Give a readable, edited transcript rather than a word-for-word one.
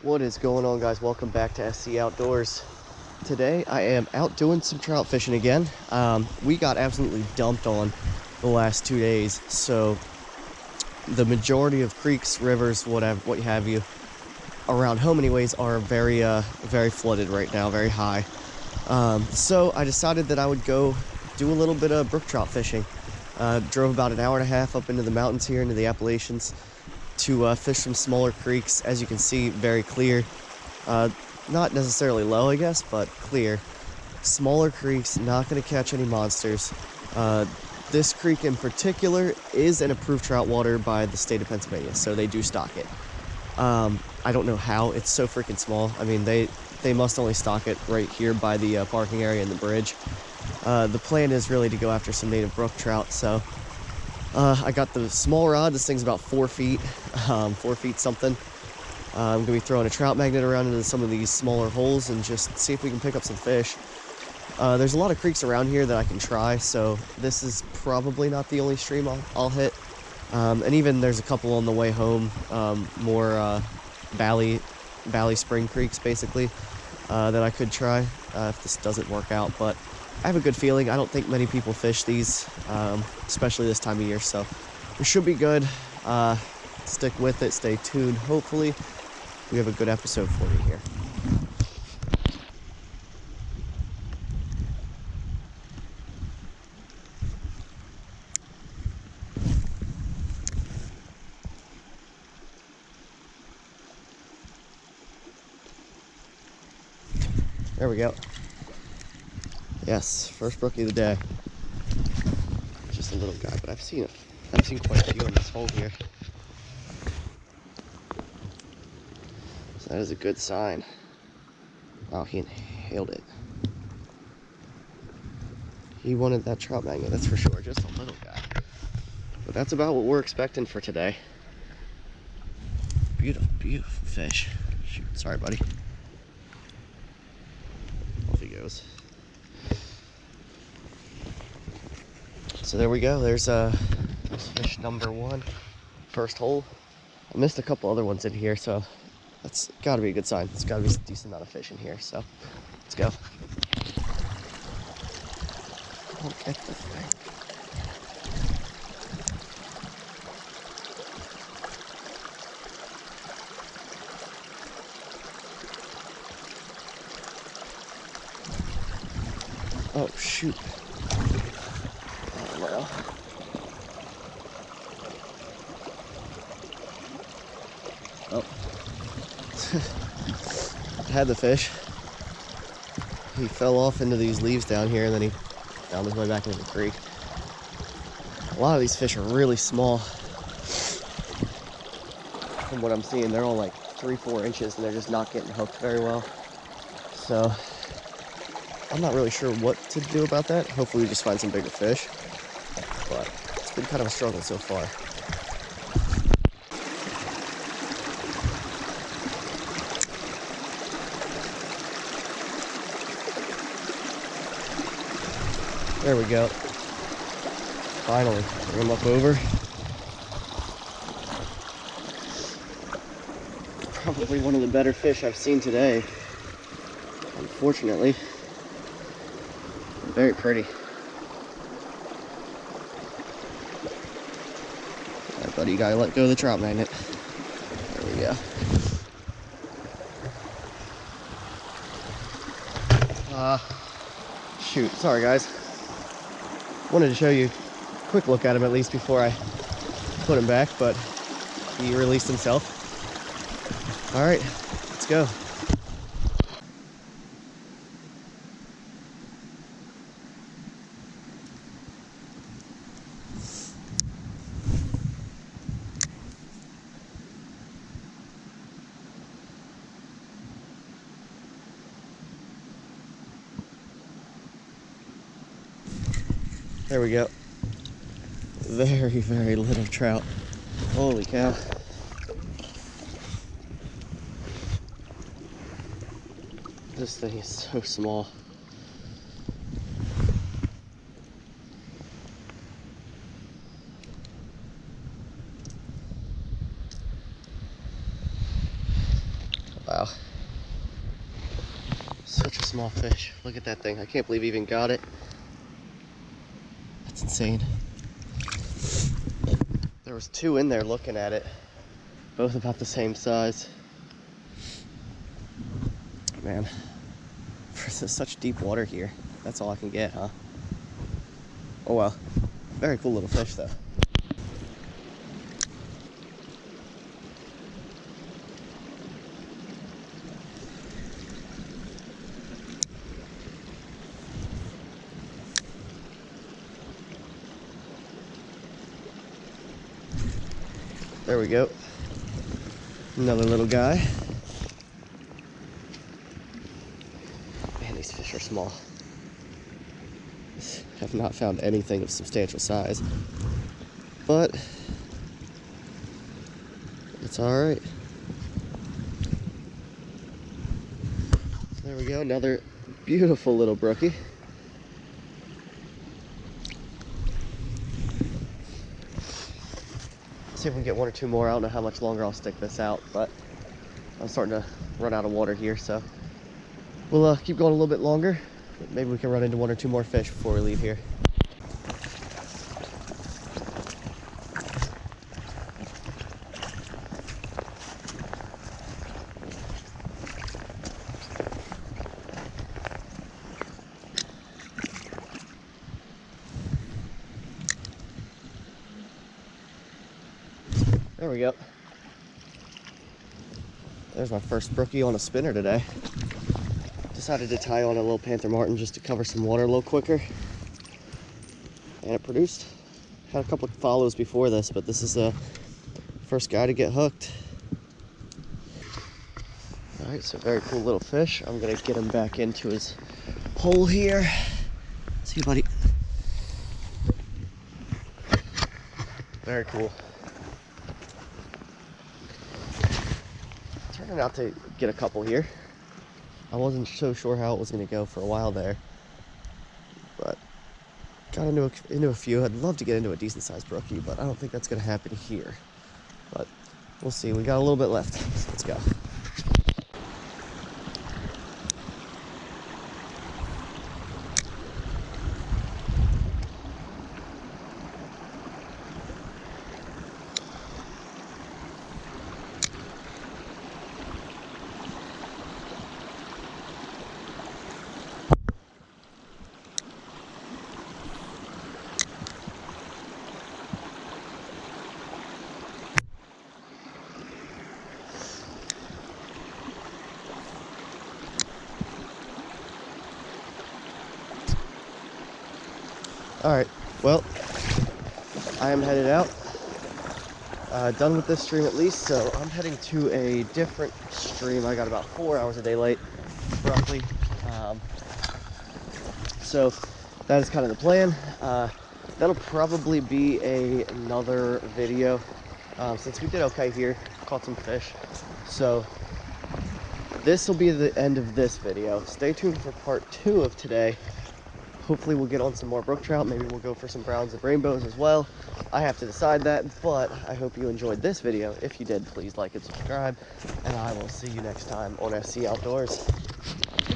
What is going on, guys? Welcome back to SC Outdoors. Today I am out doing some trout fishing again. We got absolutely dumped on the last 2 days, so the majority of creeks, rivers, whatever, what have you, around home anyways, are very flooded right now, very high. So I decided that I would go do a little bit of brook trout fishing. Drove about an hour and a half up into the mountains here, into the Appalachians, to fish some smaller creeks. As you can see, very clear. Not necessarily low, I guess, but clear. Smaller creeks, not going to catch any monsters. This creek in particular is an approved trout water by the state of Pennsylvania, so they do stock it. I don't know how, it's so freaking small. I mean, they must only stock it right here by the parking area and the bridge. The plan is really to go after some native brook trout, so I got the small rod. This thing's about 4 feet, 4 feet something. I'm gonna be throwing a trout magnet around into some of these smaller holes and just see if we can pick up some fish. There's a lot of creeks around here that I can try, so this is probably not the only stream I'll hit. And even there's a couple on the way home, more valley spring creeks basically, that I could try if this doesn't work out. But I have a good feeling. I don't think many people fish these, especially this time of year, so it should be good. Stick with it, stay tuned. Hopefully we have a good episode for you here. There we go. Yes, first brookie of the day. Just a little guy, but I've seen quite a few in this hole here. So that is a good sign. Wow, he inhaled it. He wanted that trout magnet, that's for sure. Just a little guy. But that's about what we're expecting for today. Beautiful, beautiful fish. Shoot, sorry, buddy. Off he goes. So there we go. There's fish number one, first hole. I missed a couple other ones in here, so that's got to be a good sign. It's got to be a decent amount of fish in here. So let's go. Don't get the thing. Oh shoot. Well, oh, I had the fish. He fell off into these leaves down here, and then he found his way back into the creek. A lot of these fish are really small. From what I'm seeing, they're all like 3-4 inches, and they're just not getting hooked very well. So I'm not really sure what to do about that. Hopefully we just find some bigger fish. But it's been kind of a struggle so far. There we go. Finally, bring him up over. Probably one of the better fish I've seen today. Unfortunately. Very pretty. Alright, buddy, you gotta let go of the trout magnet. There we go. Shoot, sorry guys. Wanted to show you a quick look at him at least before I put him back, but he released himself. Alright, let's go. There we go. Very, very little trout. Holy cow. This thing is so small. Wow. such a small fish. Look at that thing. I can't believe he even got it. That's insane. There was two in there looking at it, both about the same size. Man, for such deep water here, that's all I can get, huh? Oh well. Very cool little fish though. There we go. Another little guy. Man, these fish are small. Have not found anything of substantial size, but it's all right. There we go, another beautiful little brookie. See if we can get one or two more. I don't know how much longer I'll stick this out, but I'm starting to run out of water here, so we'll keep going a little bit longer. Maybe we can run into one or two more fish before we leave here. There we go. There's my first brookie on a spinner today. Decided to tie on a little Panther Martin just to cover some water a little quicker. And it produced. Had a couple of follows before this, but this is the first guy to get hooked. Alright, so very cool little fish. I'm gonna get him back into his hole here. See you, buddy. Very cool. Turning out to get a couple here. I wasn't so sure how it was going to go for a while there, but got into a few. I'd love to get into a decent sized brookie, but I don't think that's going to happen here. But we'll see. We got a little bit left. So let's go. All right, well, I am headed out. Done with this stream at least, so I'm heading to a different stream. I got about 4 hours a day late, roughly. So that is kind of the plan. That'll probably be another video, since we did okay here, caught some fish. So this will be the end of this video. Stay tuned for part 2 of today. Hopefully we'll get on some more brook trout. Maybe we'll go for some browns and rainbows as well. I have to decide that, but I hope you enjoyed this video. If you did, please like and subscribe, and I will see you next time on SC Outdoors.